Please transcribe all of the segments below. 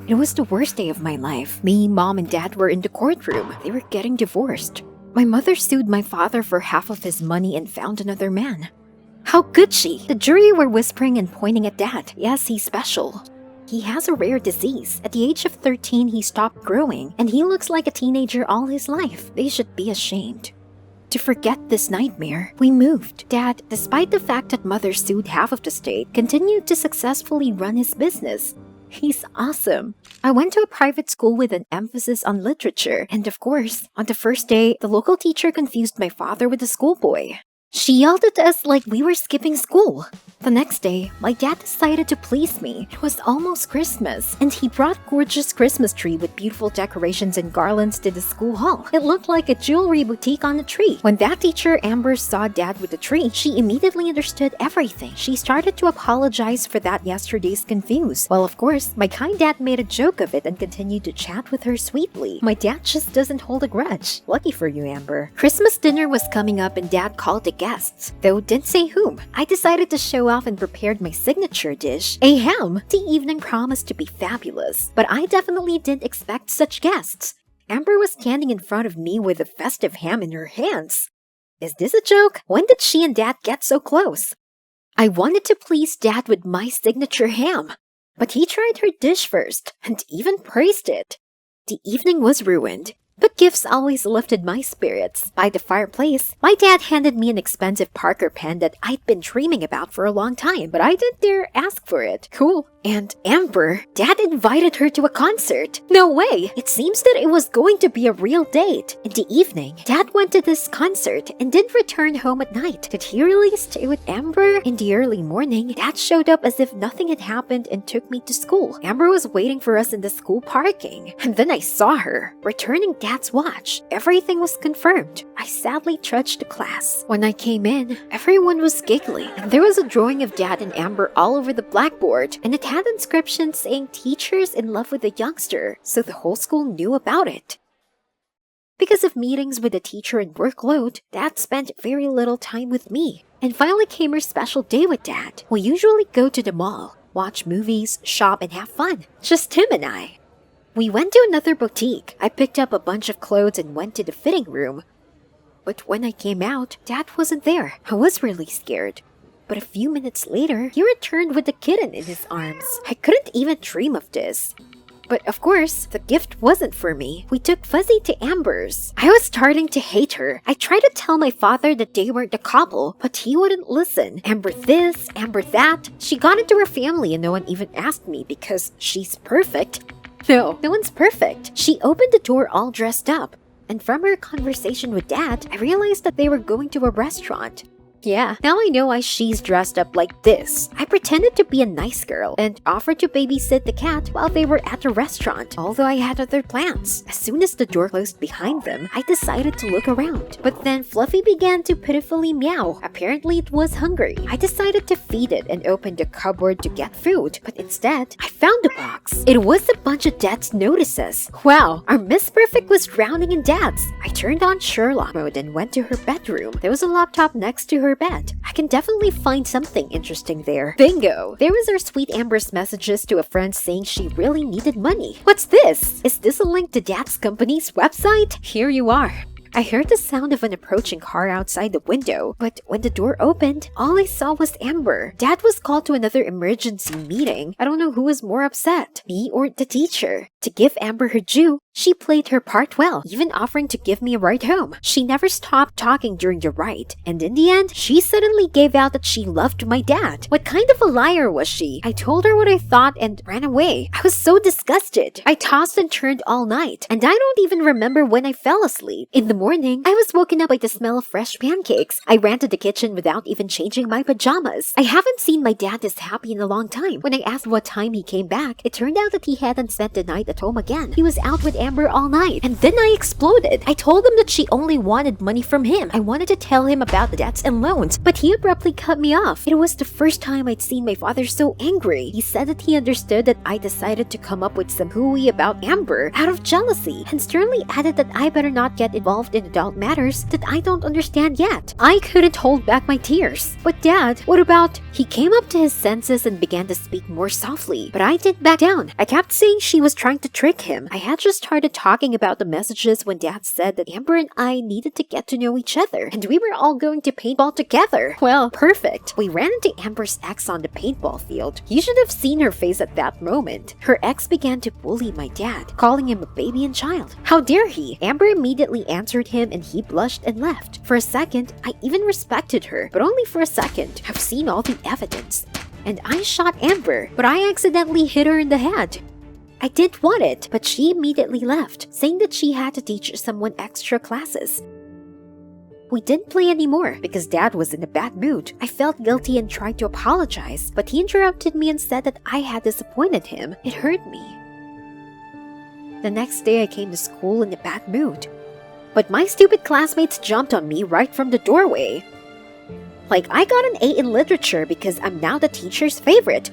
It was the worst day of my life. Me, Mom, and Dad were in the courtroom. They were getting divorced. My mother sued my father for half of his money and found another man. How could she? The jury were whispering and pointing at Dad. Yes, he's special. He has a rare disease. At the age of 13, he stopped growing, and he looks like a teenager all his life. They should be ashamed. To forget this nightmare, we moved. Dad, despite the fact that Mother sued half of the state, continued to successfully run his business. He's awesome. I went to a private school with an emphasis on literature, and of course, on the first day, the local teacher confused my father with a schoolboy. She yelled at us like we were skipping school. The next day, my dad decided to please me. It was almost Christmas, and he brought gorgeous Christmas tree with beautiful decorations and garlands to the school hall. It looked like a jewelry boutique on a tree. When that teacher, Amber, saw Dad with the tree, she immediately understood everything. She started to apologize for that yesterday's confuse. Well, of course, my kind dad made a joke of it and continued to chat with her sweetly. My dad just doesn't hold a grudge. Lucky for you, Amber. Christmas dinner was coming up and Dad called the guests, though didn't say whom. I decided to show off and prepared my signature dish, a ham. The evening promised to be fabulous, but I definitely didn't expect such guests. Amber was standing in front of me with a festive ham in her hands. Is this a joke? When did she and Dad get so close? I wanted to please Dad with my signature ham, but he tried her dish first and even praised it. The evening was ruined. But gifts always lifted my spirits. By the fireplace, my dad handed me an expensive Parker pen that I'd been dreaming about for a long time, but I didn't dare ask for it. Cool. And Amber, Dad invited her to a concert. No way! It seems that it was going to be a real date. In the evening, Dad went to this concert and didn't return home at night. Did he really stay with Amber? In the early morning, Dad showed up as if nothing had happened and took me to school. Amber was waiting for us in the school parking. And then I saw her, returning Dad's watch. Everything was confirmed. I sadly trudged to class. When I came in, everyone was giggling. And there was a drawing of Dad and Amber all over the blackboard, and it had inscriptions saying teachers in love with a youngster, so the whole school knew about it. Because of meetings with the teacher and workload, Dad spent very little time with me. And finally came her special day with Dad. We usually go to the mall, watch movies, shop, and have fun. Just him and I. We went to another boutique. I picked up a bunch of clothes and went to the fitting room. But when I came out, Dad wasn't there. I was really scared. But a few minutes later, he returned with the kitten in his arms. I couldn't even dream of this. But of course, the gift wasn't for me. We took Fuzzy to Amber's. I was starting to hate her. I tried to tell my father that they weren't a couple, but he wouldn't listen. Amber this, Amber that. She got into her family and no one even asked me because she's perfect. No one's perfect. She opened the door all dressed up. And from her conversation with Dad, I realized that they were going to a restaurant. Yeah, now I know why she's dressed up like this. I pretended to be a nice girl and offered to babysit the cat while they were at the restaurant, although I had other plans. As soon as the door closed behind them, I decided to look around. But then Fluffy began to pitifully meow. Apparently it was hungry. I decided to feed it and opened the cupboard to get food, but instead, I found a box. It was a bunch of Dad's notices. Wow, our Miss Perfect was drowning in Dad's. I turned on Sherlock mode and went to her bedroom. There was a laptop next to her bed. I can definitely find something interesting there. Bingo! There was our sweet Amber's messages to a friend saying she really needed money. What's this? Is this a link to Dad's company's website? Here you are. I heard the sound of an approaching car outside the window, but when the door opened, all I saw was Amber. Dad was called to another emergency meeting. I don't know who was more upset, me or the teacher. To give Amber her due, she played her part well, even offering to give me a ride home. She never stopped talking during the ride, and in the end, she suddenly gave out that she loved my dad. What kind of a liar was she? I told her what I thought and ran away. I was so disgusted. I tossed and turned all night, and I don't even remember when I fell asleep. In the morning, I was woken up by the smell of fresh pancakes. I ran to the kitchen without even changing my pajamas. I haven't seen my dad this happy in a long time. When I asked what time he came back, it turned out that he hadn't spent the night at home again. He was out with Amber all night, and then I exploded. I told him that she only wanted money from him. I wanted to tell him about the debts and loans, but he abruptly cut me off. It was the first time I'd seen my father so angry. He said that he understood that I decided to come up with some hooey about Amber out of jealousy, and sternly added that I better not get involved in adult matters that I don't understand yet. I couldn't hold back my tears. But Dad, what about... He came up to his senses and began to speak more softly, but I didn't back down. I kept saying she was trying to trick him. I had just started talking about the messages when Dad said that Amber and I needed to get to know each other, and we were all going to paintball together. Well, perfect. We ran into Amber's ex on the paintball field. You should have seen her face at that moment. Her ex began to bully my dad, calling him a baby and child. How dare he? Amber immediately answered him and he blushed and left. For a second, I even respected her, but only for a second. I've seen all the evidence. And I shot Amber, but I accidentally hit her in the head. I did want it, but she immediately left, saying that she had to teach someone extra classes. We didn't play anymore because Dad was in a bad mood. I felt guilty and tried to apologize, but he interrupted me and said that I had disappointed him. It hurt me. The next day I came to school in a bad mood. But my stupid classmates jumped on me right from the doorway. Like I got an A in literature because I'm now the teacher's favorite.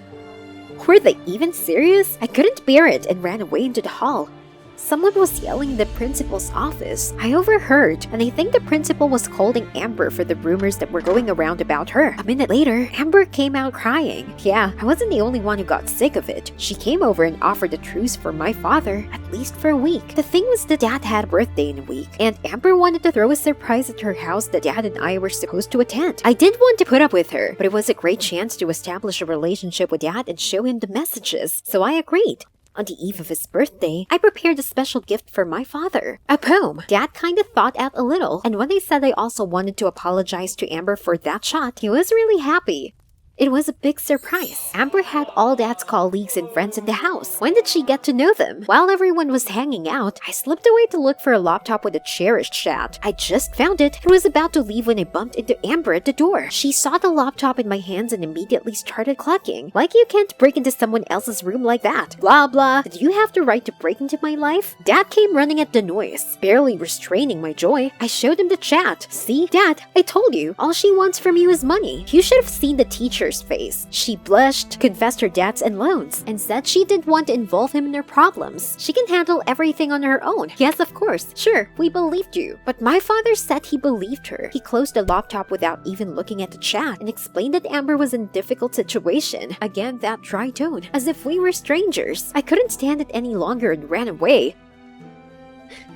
Were they even serious? I couldn't bear it and ran away into the hall. Someone was yelling in the principal's office. I overheard, and I think the principal was scolding Amber for the rumors that were going around about her. A minute later, Amber came out crying. Yeah, I wasn't the only one who got sick of it. She came over and offered a truce for my father, at least for a week. The thing was that Dad had a birthday in a week, and Amber wanted to throw a surprise at her house that Dad and I were supposed to attend. I did want to put up with her, but it was a great chance to establish a relationship with Dad and show him the messages, so I agreed. On the eve of his birthday, I prepared a special gift for my father. A poem. Dad kinda thought out a little, and when I said I also wanted to apologize to Amber for that shot, he was really happy. It was a big surprise. Amber had all Dad's colleagues and friends in the house. When did she get to know them? While everyone was hanging out, I slipped away to look for a laptop with a cherished chat. I just found it and was about to leave when I bumped into Amber at the door. She saw the laptop in my hands and immediately started clucking. Like you can't break into someone else's room like that. Blah blah. Did you have the right to break into my life? Dad came running at the noise, barely restraining my joy. I showed him the chat. See, Dad, I told you, all she wants from you is money. You should have seen the teacher's face. She blushed, confessed her debts and loans, and said she didn't want to involve him in her problems. She can handle everything on her own. Yes, of course. Sure, we believed you. But my father said he believed her. He closed the laptop without even looking at the chat and explained that Amber was in a difficult situation. Again, that dry tone, as if we were strangers. I couldn't stand it any longer and ran away.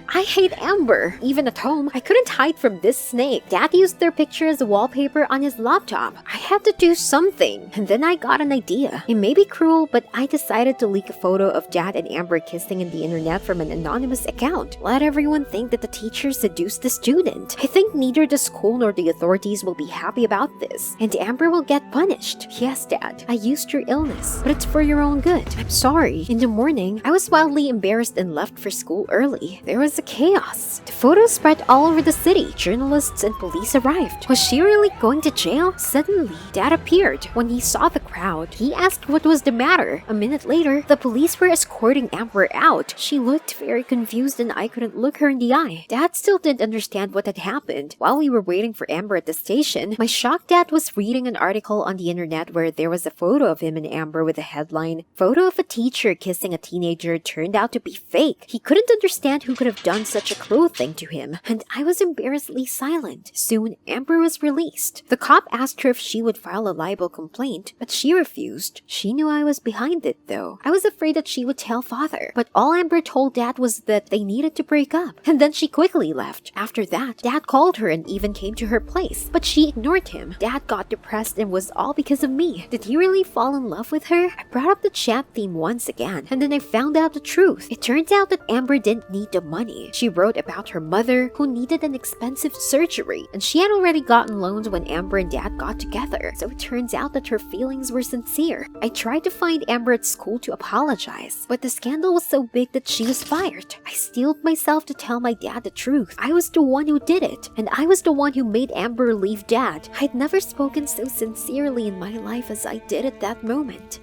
I hate Amber. Even at home, I couldn't hide from this snake. Dad used their picture as a wallpaper on his laptop. I had to do something. And then I got an idea. It may be cruel, but I decided to leak a photo of Dad and Amber kissing in the internet from an anonymous account. Let everyone think that the teacher seduced the student. I think neither the school nor the authorities will be happy about this. And Amber will get punished. Yes, Dad, I used your illness, but it's for your own good. I'm sorry. In the morning, I was wildly embarrassed and left for school early. There was a chaos. The photos spread all over the city. Journalists and police arrived. Was she really going to jail? Suddenly, Dad appeared. When he saw the crowd, he asked what was the matter. A minute later, the police were escorting Amber out. She looked very confused and I couldn't look her in the eye. Dad still didn't understand what had happened. While we were waiting for Amber at the station, my shocked dad was reading an article on the internet where there was a photo of him and Amber with a headline, "Photo of a teacher kissing a teenager turned out to be fake." He couldn't understand who could have done such a cruel thing to him, and I was embarrassedly silent. Soon, Amber was released. The cop asked her if she would file a libel complaint, but she refused. She knew I was behind it, though. I was afraid that she would tell father, but all Amber told Dad was that they needed to break up, and then she quickly left. After that, Dad called her and even came to her place, but she ignored him. Dad got depressed and was all because of me. Did he really fall in love with her? I brought up the chat theme once again, and then I found out the truth. It turns out that Amber didn't need the money. She wrote about her mother, who needed an expensive surgery, and she had already gotten loans when Amber and Dad got together, so it turns out that her feelings were sincere. I tried to find Amber at school to apologize, but the scandal was so big that she was fired. I steeled myself to tell my dad the truth. I was the one who did it, and I was the one who made Amber leave Dad. I'd never spoken so sincerely in my life as I did at that moment.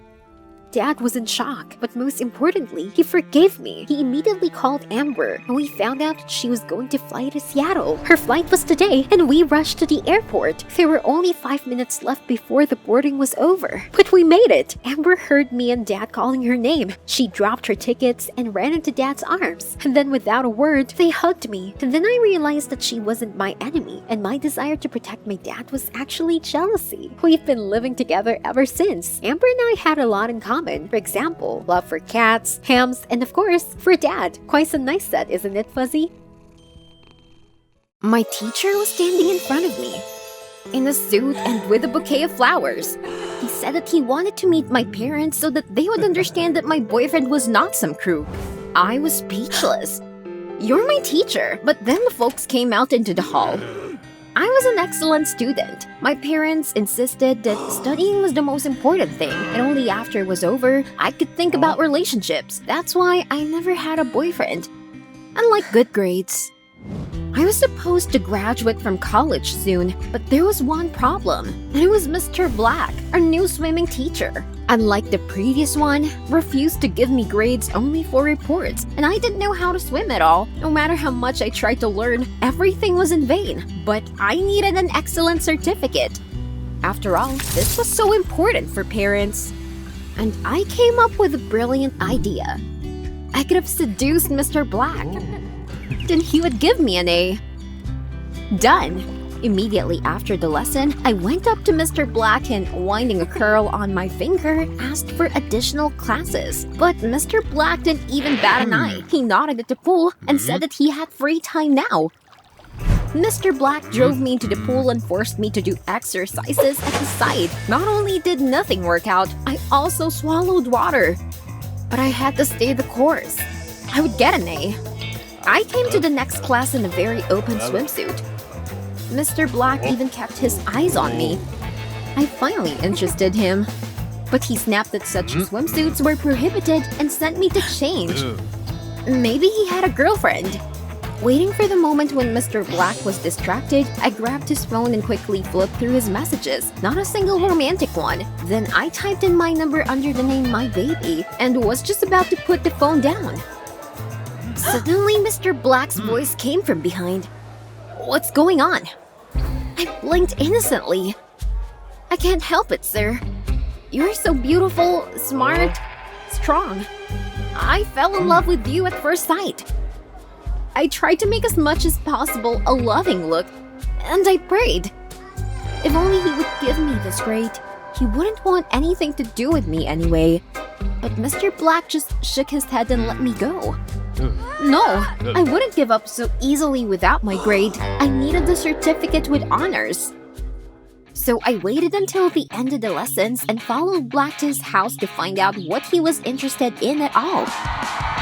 Dad was in shock, but most importantly, he forgave me. He immediately called Amber, and we found out that she was going to fly to Seattle. Her flight was today, and we rushed to the airport. There were only 5 minutes left before the boarding was over. But we made it! Amber heard me and Dad calling her name. She dropped her tickets and ran into Dad's arms. And then without a word, they hugged me. And then I realized that she wasn't my enemy, and my desire to protect my dad was actually jealousy. We've been living together ever since. Amber and I had a lot in common. For example, love for cats, hams, and of course, for Dad. Quite a nice set, isn't it, Fuzzy? My teacher was standing in front of me, in a suit and with a bouquet of flowers. He said that he wanted to meet my parents so that they would understand that my boyfriend was not some crook. I was speechless. You're my teacher. But then the folks came out into the hall. I was an excellent student. My parents insisted that studying was the most important thing, and only after it was over, I could think about relationships. That's why I never had a boyfriend. Unlike good grades. I was supposed to graduate from college soon, but there was one problem, and it was Mr. Black, our new swimming teacher. Unlike the previous one, refused to give me grades only for reports, and I didn't know how to swim at all. No matter how much I tried to learn, everything was in vain. But I needed an excellent certificate. After all, this was so important for parents. And I came up with a brilliant idea. I could have seduced Mr. Black. Then he would give me an A. Done! Immediately after the lesson, I went up to Mr. Black and, winding a curl on my finger, asked for additional classes. But Mr. Black didn't even bat an eye. He nodded at the pool and said that he had free time now. Mr. Black drove me into the pool and forced me to do exercises at the side. Not only did nothing work out, I also swallowed water. But I had to stay the course. I would get an A. I came to the next class in a very open swimsuit. Mr. Black even kept his eyes on me. I finally interested him. But he snapped that such swimsuits were prohibited and sent me to change. Maybe he had a girlfriend. Waiting for the moment when Mr. Black was distracted, I grabbed his phone and quickly flipped through his messages. Not a single romantic one. Then I typed in my number under the name My Baby and was just about to put the phone down. Suddenly, Mr. Black's voice came from behind. What's going on? I blinked innocently. I can't help it, sir. You're so beautiful, smart, strong. I fell in love with you at first sight. I tried to make as much as possible a loving look, and I prayed. If only he would give me this grade. He wouldn't want anything to do with me anyway. But Mr. Black just shook his head and let me go. No, I wouldn't give up so easily without my grade. I needed the certificate with honors. So I waited until the end of the lessons and followed Black to his house to find out what he was interested in at all.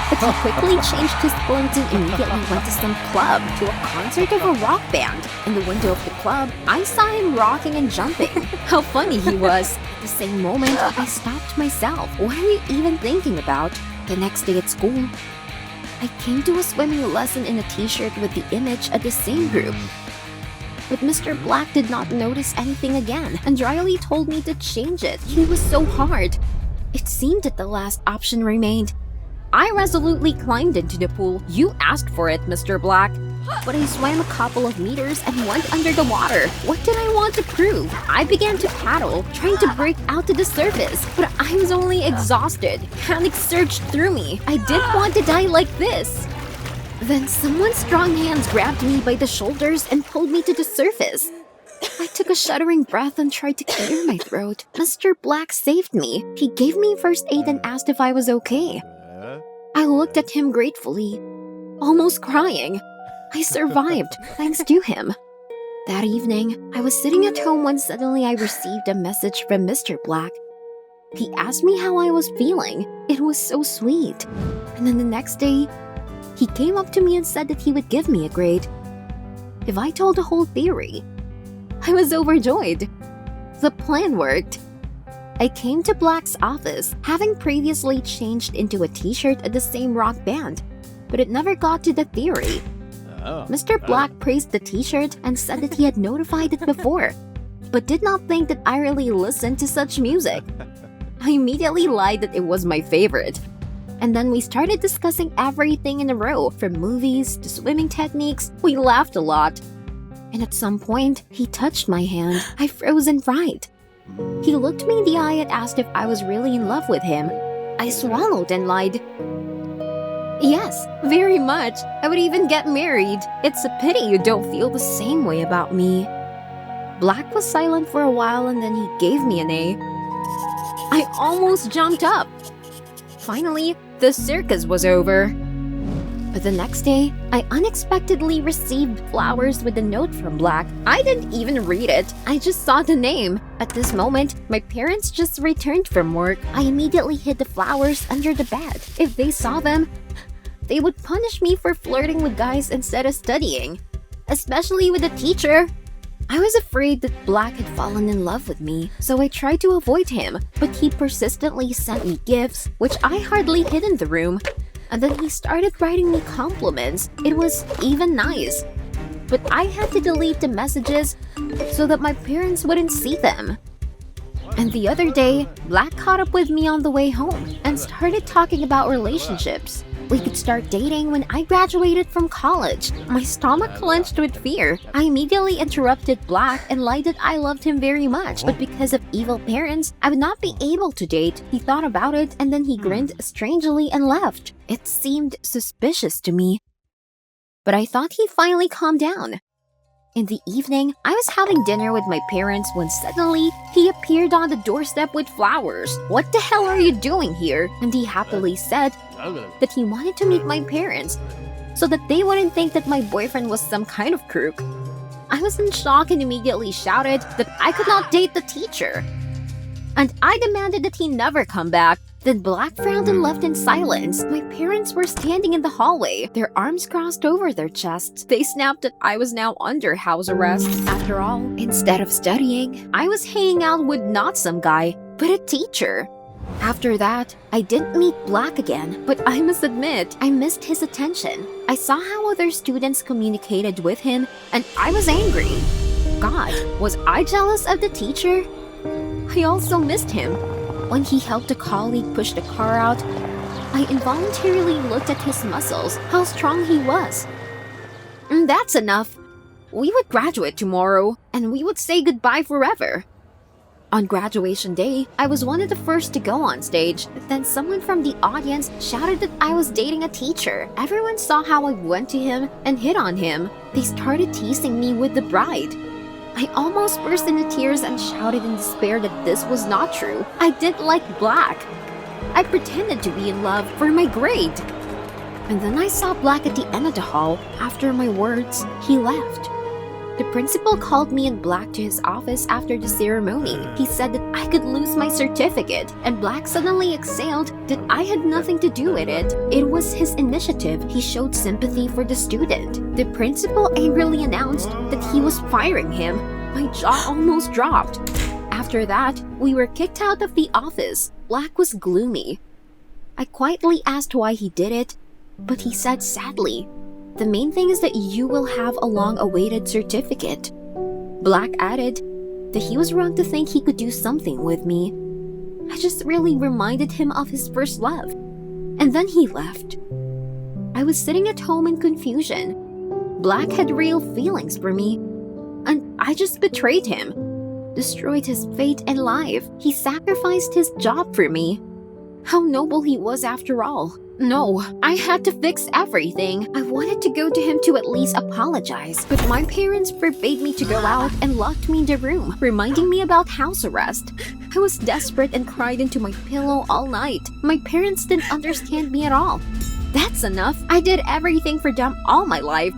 But he quickly changed his clothes and immediately went to some club, to a concert of a rock band. In the window of the club, I saw him rocking and jumping. How funny he was. At the same moment, I stopped myself. What are you even thinking about? The next day at school, I came to a swimming lesson in a t-shirt with the image of the same group. But Mr. Black did not notice anything again and dryly told me to change it. He was so hard. It seemed that the last option remained. I resolutely climbed into the pool. You asked for it, Mr. Black. But I swam a couple of meters and went under the water. What did I want to prove? I began to paddle, trying to break out to the surface. But I was only exhausted. Panic surged through me. I didn't want to die like this. Then someone's strong hands grabbed me by the shoulders and pulled me to the surface. I took a shuddering breath and tried to clear my throat. Mr. Black saved me. He gave me first aid and asked if I was okay. I looked at him gratefully, almost crying. I survived, thanks to him. That evening, I was sitting at home when suddenly I received a message from Mr. Black. He asked me how I was feeling. It was so sweet. And then the next day, he came up to me and said that he would give me a grade if I told the whole theory. I was overjoyed. The plan worked. I came to Black's office, having previously changed into a t-shirt of the same rock band, but it never got to the theory. Mr. Black praised the t-shirt and said that he had notified it before, but did not think that I really listened to such music. I immediately lied that it was my favorite. And then we started discussing everything in a row, from movies to swimming techniques. We laughed a lot. And at some point, he touched my hand. I froze in fright. He looked me in the eye and asked if I was really in love with him. I swallowed and lied. Yes, very much. I would even get married. It's a pity you don't feel the same way about me. Black was silent for a while and then he gave me an A. I almost jumped up. Finally, the circus was over. But the next day, I unexpectedly received flowers with a note from Black. I didn't even read it. I just saw the name. At this moment, my parents just returned from work. I immediately hid the flowers under the bed. If they saw them, they would punish me for flirting with guys instead of studying. Especially with the teacher. I was afraid that Black had fallen in love with me, so I tried to avoid him, but he persistently sent me gifts, which I hardly hid in the room. And then he started writing me compliments. It was even nice. But I had to delete the messages so that my parents wouldn't see them. And the other day, Black caught up with me on the way home and started talking about relationships. We could start dating when I graduated from college. My stomach clenched with fear. I immediately interrupted Black and lied that I loved him very much, but because of evil parents, I would not be able to date. He thought about it and then he grinned strangely and left. It seemed suspicious to me. But I thought he finally calmed down. In the evening, I was having dinner with my parents when suddenly he appeared on the doorstep with flowers. "What the hell are you doing here?" And he happily said that he wanted to meet my parents so that they wouldn't think that my boyfriend was some kind of crook. I was in shock and immediately shouted that I could not date the teacher. And I demanded that he never come back. Then Black frowned and left in silence. My parents were standing in the hallway, their arms crossed over their chests. They snapped that I was now under house arrest. After all, instead of studying, I was hanging out with not some guy, but a teacher. After that, I didn't meet Black again, but I must admit, I missed his attention. I saw how other students communicated with him, and I was angry. God, was I jealous of the teacher? I also missed him. When he helped a colleague push the car out, I involuntarily looked at his muscles, how strong he was. That's enough. We would graduate tomorrow, and we would say goodbye forever. On graduation day, I was one of the first to go on stage. Then someone from the audience shouted that I was dating a teacher. Everyone saw how I went to him and hit on him. They started teasing me with the bride. I almost burst into tears and shouted in despair that this was not true. I didn't like Black. I pretended to be in love for my grade. And then I saw Black at the end of the hall. After my words, he left. The principal called me and Black to his office after the ceremony. He said that I could lose my certificate, and Black suddenly exhaled that I had nothing to do with it. It was his initiative. He showed sympathy for the student. The principal angrily announced that he was firing him. My jaw almost dropped. After that, we were kicked out of the office. Black was gloomy. I quietly asked why he did it, but he said sadly, "The main thing is that you will have a long-awaited certificate." Black added that he was wrong to think he could do something with me. I just really reminded him of his first love. And then he left. I was sitting at home in confusion. Black had real feelings for me, and I just betrayed him. Destroyed his fate and life. He sacrificed his job for me. How noble he was after all. No, I had to fix everything. I wanted to go to him to at least apologize, but my parents forbade me to go out and locked me in the room, reminding me about house arrest. I was desperate and cried into my pillow all night. My parents didn't understand me at all. That's enough. I did everything for them all my life.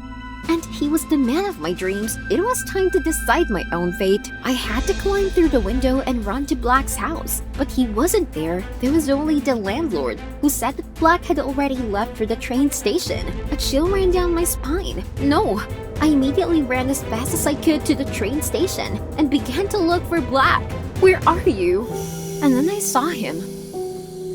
And he was the man of my dreams. It was time to decide my own fate. I had to climb through the window and run to Black's house. But he wasn't there. There was only the landlord, who said that Black had already left for the train station. A chill ran down my spine. No! I immediately ran as fast as I could to the train station and began to look for Black. "Where are you?" And then I saw him.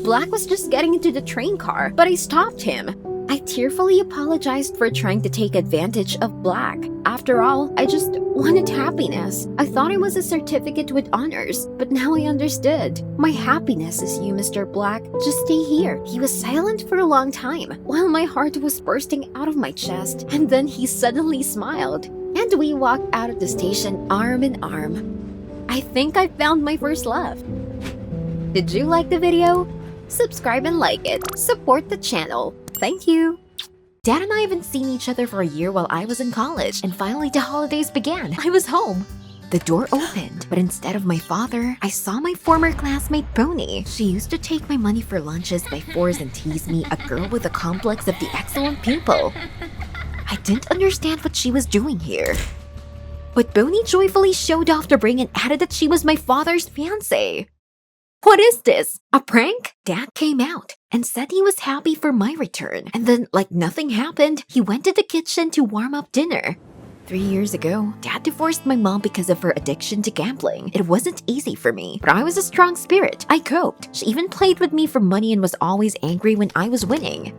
Black was just getting into the train car, but I stopped him. I tearfully apologized for trying to take advantage of Black. After all, I just wanted happiness. I thought it was a certificate with honors, but now I understood. My happiness is you, Mr. Black. Just stay here. He was silent for a long time, while my heart was bursting out of my chest, and then he suddenly smiled. And we walked out of the station arm in arm. I think I found my first love. Did you like the video? Subscribe and like it. Support the channel. Thank you. Dad and I haven't seen each other for a year while I was in college, and finally the holidays began. I was home. The door opened, but instead of my father, I saw my former classmate Bonnie. She used to take my money for lunches by force and tease me, a girl with a complex of the excellent pupil. I didn't understand what she was doing here. But Bonnie joyfully showed off the ring and added that she was my father's fiancé. What is this? A prank? Dad came out and said he was happy for my return. And then, like nothing happened, he went to the kitchen to warm up dinner. 3 years ago, Dad divorced my mom because of her addiction to gambling. It wasn't easy for me, but I was a strong spirit. I coped. She even played with me for money and was always angry when I was winning.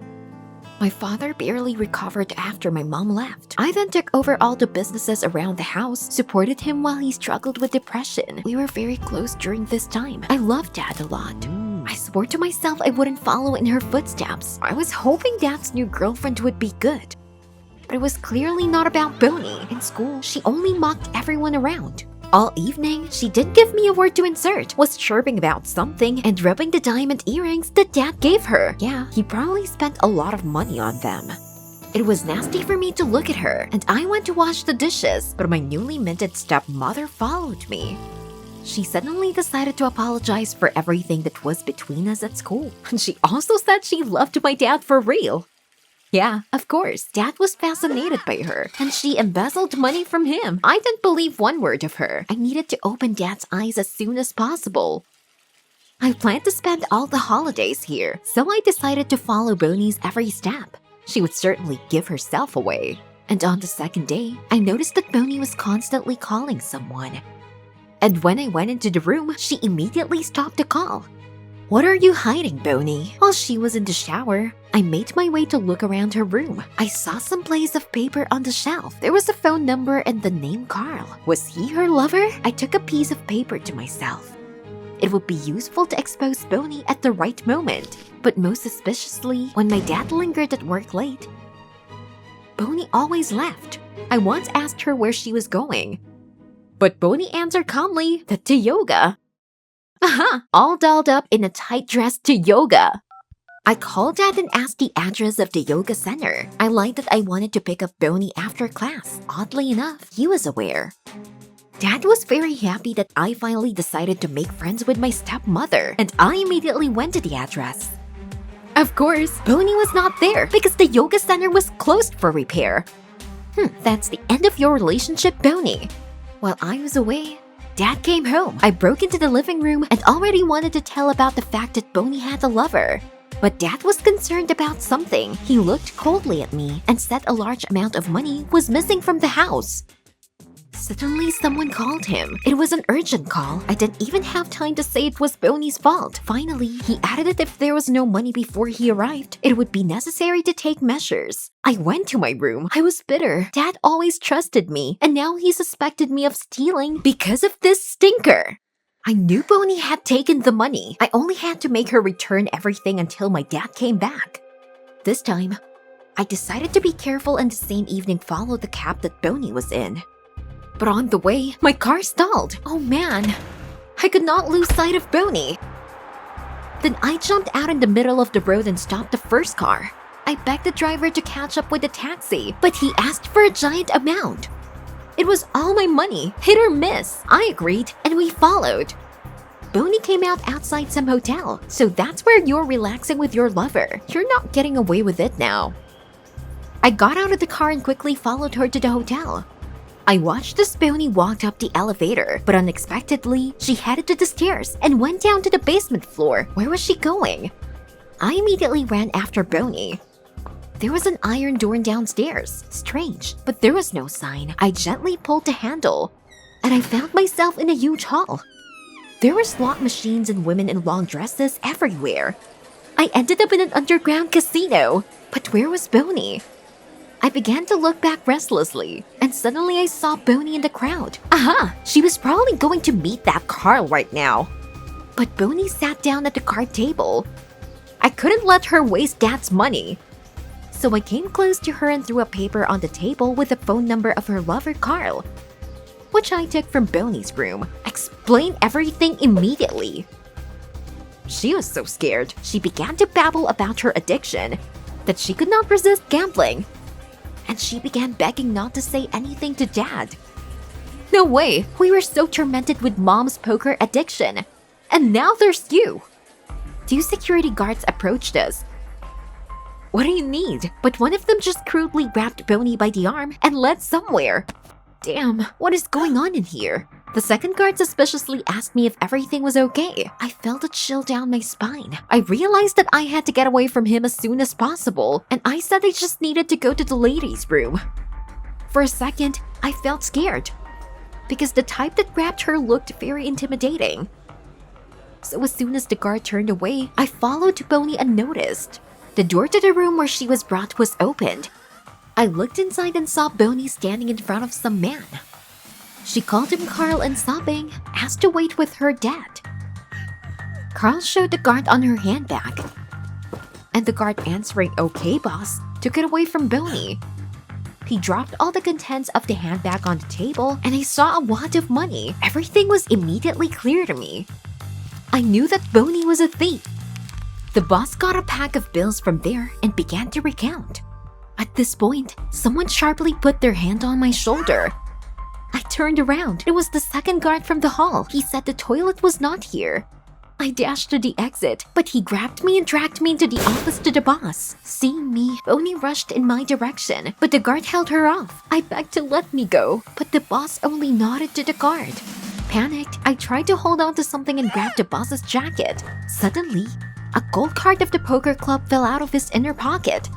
My father barely recovered after my mom left. I then took over all the businesses around the house, supported him while he struggled with depression. We were very close during this time. I loved Dad a lot. I swore to myself I wouldn't follow in her footsteps. I was hoping Dad's new girlfriend would be good. But it was clearly not about Bonnie. In school, she only mocked everyone around. All evening, she did give me a word to insert, was chirping about something, and rubbing the diamond earrings that Dad gave her. Yeah, he probably spent a lot of money on them. It was nasty for me to look at her, and I went to wash the dishes, but my newly minted stepmother followed me. She suddenly decided to apologize for everything that was between us at school. And she also said she loved my dad for real. Yeah, of course, Dad was fascinated by her, and she embezzled money from him. I didn't believe one word of her. I needed to open Dad's eyes as soon as possible. I planned to spend all the holidays here, so I decided to follow Bonnie's every step. She would certainly give herself away. And on the second day, I noticed that Bonnie was constantly calling someone. And when I went into the room, she immediately stopped the call. What are you hiding, Bonnie? While she was in the shower, I made my way to look around her room. I saw some plays of paper on the shelf. There was a phone number and the name Carl. Was he her lover? I took a piece of paper to myself. It would be useful to expose Bonnie at the right moment. But most suspiciously, when my dad lingered at work late, Bonnie always left. I once asked her where she was going, but Bonnie answered calmly that to yoga. All dolled up in a tight dress to yoga. I called Dad and asked the address of the yoga center. I lied that I wanted to pick up Bonnie after class. Oddly enough, he was aware. Dad was very happy that I finally decided to make friends with my stepmother, and I immediately went to the address. Of course, Bonnie was not there because the yoga center was closed for repair. That's the end of your relationship, Bonnie. While I was away, Dad came home. I broke into the living room and already wanted to tell about the fact that Bonnie had a lover. But Dad was concerned about something. He looked coldly at me and said a large amount of money was missing from the house. Suddenly, someone called him. It was an urgent call. I didn't even have time to say it was Bonnie's fault. Finally, he added that if there was no money before he arrived, it would be necessary to take measures. I went to my room. I was bitter. Dad always trusted me, and now he suspected me of stealing because of this stinker. I knew Bonnie had taken the money. I only had to make her return everything until my dad came back. This time, I decided to be careful and the same evening follow the cab that Bonnie was in. But on the way, my car stalled. Oh man, I could not lose sight of Bonnie. Then I jumped out in the middle of the road and stopped the first car. I begged the driver to catch up with the taxi, but he asked for a giant amount. It was all my money, hit or miss. I agreed, and we followed. Bonnie came out outside some hotel, so that's where you're relaxing with your lover. You're not getting away with it now. I got out of the car and quickly followed her to the hotel. I watched as Bonnie walked up the elevator, but unexpectedly, she headed to the stairs and went down to the basement floor. Where was she going? I immediately ran after Bonnie. There was an iron door downstairs. Strange, but there was no sign. I gently pulled the handle, and I found myself in a huge hall. There were slot machines and women in long dresses everywhere. I ended up in an underground casino. But where was Bonnie? I began to look back restlessly, and and suddenly I saw Bonnie in the crowd. Aha! She was probably going to meet that Carl right now. But Bonnie sat down at the card table. I couldn't let her waste Dad's money. So I came close to her and threw a paper on the table with the phone number of her lover Carl, which I took from Bonnie's room. Explained everything immediately. She was so scared, she began to babble about her addiction, that she could not resist gambling. And she began begging not to say anything to Dad. No way, we were so tormented with Mom's poker addiction. And now there's you. 2 security guards approached us. What do you need? But one of them just crudely grabbed Bonnie by the arm and led somewhere. Damn, what is going on in here? The second guard suspiciously asked me if everything was okay. I felt a chill down my spine. I realized that I had to get away from him as soon as possible, and I said I just needed to go to the ladies' room. For a second, I felt scared, because the type that grabbed her looked very intimidating. So as soon as the guard turned away, I followed Bonnie unnoticed. The door to the room where she was brought was opened. I looked inside and saw Bonnie standing in front of some man. She called him Carl and sobbing, asked to wait with her dad. Carl showed the guard on her handbag. And the guard answering, "Okay, boss," took it away from Bonnie. He dropped all the contents of the handbag on the table and I saw a wad of money. Everything was immediately clear to me. I knew that Bonnie was a thief. The boss got a pack of bills from there and began to recount. At this point, someone sharply put their hand on my shoulder. I turned around. It was the second guard from the hall. He said the toilet was not here. I dashed to the exit, but he grabbed me and dragged me into the office to the boss. Seeing me, Bonnie rushed in my direction, but the guard held her off. I begged to let me go, but the boss only nodded to the guard. Panicked, I tried to hold on to something and grab the boss's jacket. Suddenly, a gold card of the poker club fell out of his inner pocket.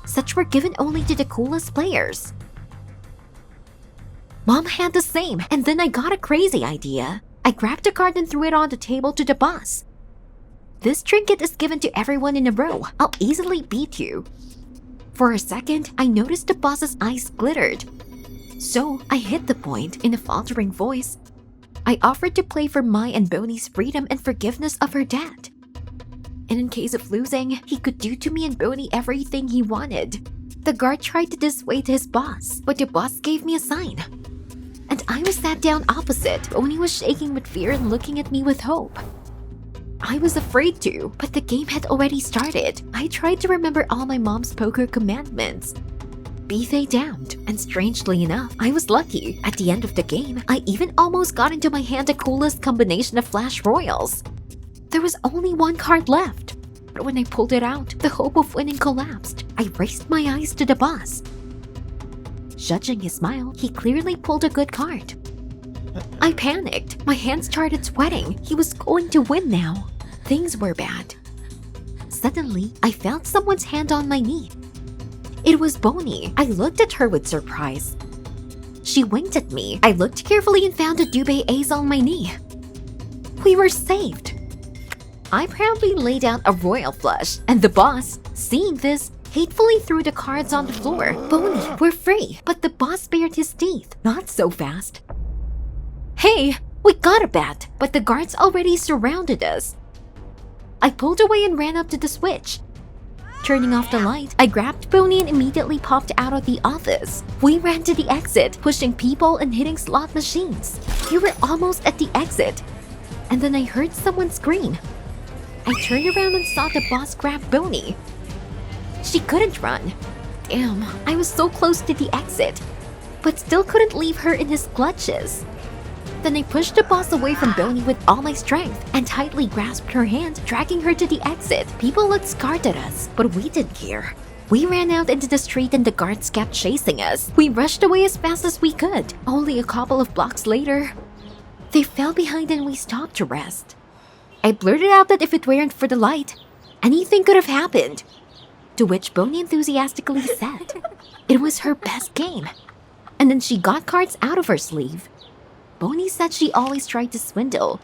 Such were given only to the coolest players. Mom had the same, and then I got a crazy idea. I grabbed the card and threw it on the table to the boss. This trinket is given to everyone in a row. I'll easily beat you. For a second, I noticed the boss's eyes glittered. So, I hit the point in a faltering voice. I offered to play for my and Bonnie's freedom and forgiveness of her dad. And in case of losing, he could do to me and Bonnie everything he wanted. The guard tried to dissuade his boss, but the boss gave me a sign. And I was sat down opposite. Bonnie was shaking with fear and looking at me with hope. I was afraid to, but the game had already started. I tried to remember all my mom's poker commandments. Be they damned, and strangely enough, I was lucky. At the end of the game, I even almost got into my hand the coolest combination of flash royals. There was only one card left, but when I pulled it out, the hope of winning collapsed. I raised my eyes to the boss. Judging his smile, he clearly pulled a good card. I panicked. My hands started sweating. He was going to win now. Things were bad. Suddenly, I felt someone's hand on my knee. It was Bonnie. I looked at her with surprise. She winked at me. I looked carefully and found a Dubé ace on my knee. We were saved. I proudly laid out a royal flush, and the boss, seeing this, hatefully threw the cards on the floor. Bonnie, we're free. But the boss bared his teeth. Not so fast. Hey, we got a bet, but the guards already surrounded us. I pulled away and ran up to the switch. Turning off the light, I grabbed Bonnie and immediately popped out of the office. We ran to the exit, pushing people and hitting slot machines. We were almost at the exit, and then I heard someone scream. I turned around and saw the boss grab Bonnie. She couldn't run. Damn, I was so close to the exit, but still couldn't leave her in his clutches. Then I pushed the boss away from Bonnie with all my strength and tightly grasped her hand, dragging her to the exit. People looked scarred at us, but we didn't care. We ran out into the street and the guards kept chasing us. We rushed away as fast as we could. Only a couple of blocks later, they fell behind and we stopped to rest. I blurted out that if it weren't for the light, anything could have happened. To which Bonnie enthusiastically said it was her best game. And then she got cards out of her sleeve. Bonnie said she always tried to swindle,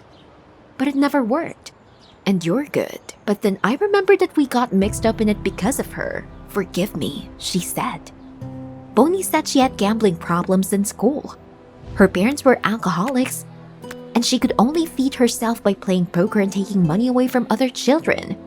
but it never worked. And you're good. But then I remembered that we got mixed up in it because of her. Forgive me, she said. Bonnie said she had gambling problems in school. Her parents were alcoholics, and she could only feed herself by playing poker and taking money away from other children.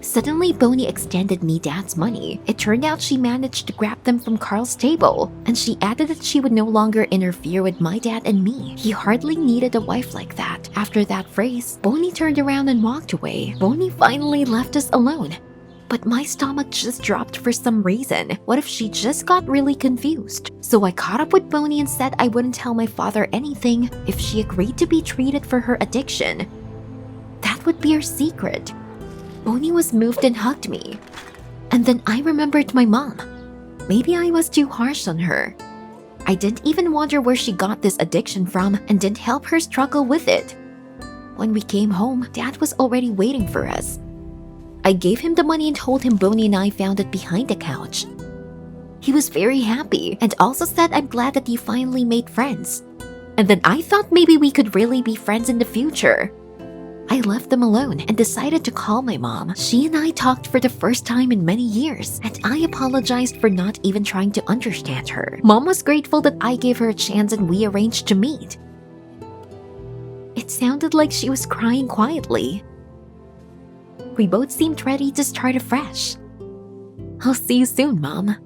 Suddenly, Bonnie extended me Dad's money. It turned out she managed to grab them from Carl's table, and she added that she would no longer interfere with my dad and me. He hardly needed a wife like that. After that phrase, Bonnie turned around and walked away. Bonnie finally left us alone. But my stomach just dropped for some reason. What if she just got really confused? So I caught up with Bonnie and said I wouldn't tell my father anything if she agreed to be treated for her addiction. That would be her secret. Bonnie was moved and hugged me. And then I remembered my mom. Maybe I was too harsh on her. I didn't even wonder where she got this addiction from and didn't help her struggle with it. When we came home, Dad was already waiting for us. I gave him the money and told him Bonnie and I found it behind the couch. He was very happy and also said I'm glad that you finally made friends. And then I thought maybe we could really be friends in the future. I left them alone and decided to call my mom. She and I talked for the first time in many years, and I apologized for not even trying to understand her. Mom was grateful that I gave her a chance and we arranged to meet. It sounded like she was crying quietly. We both seemed ready to start afresh. I'll see you soon, Mom.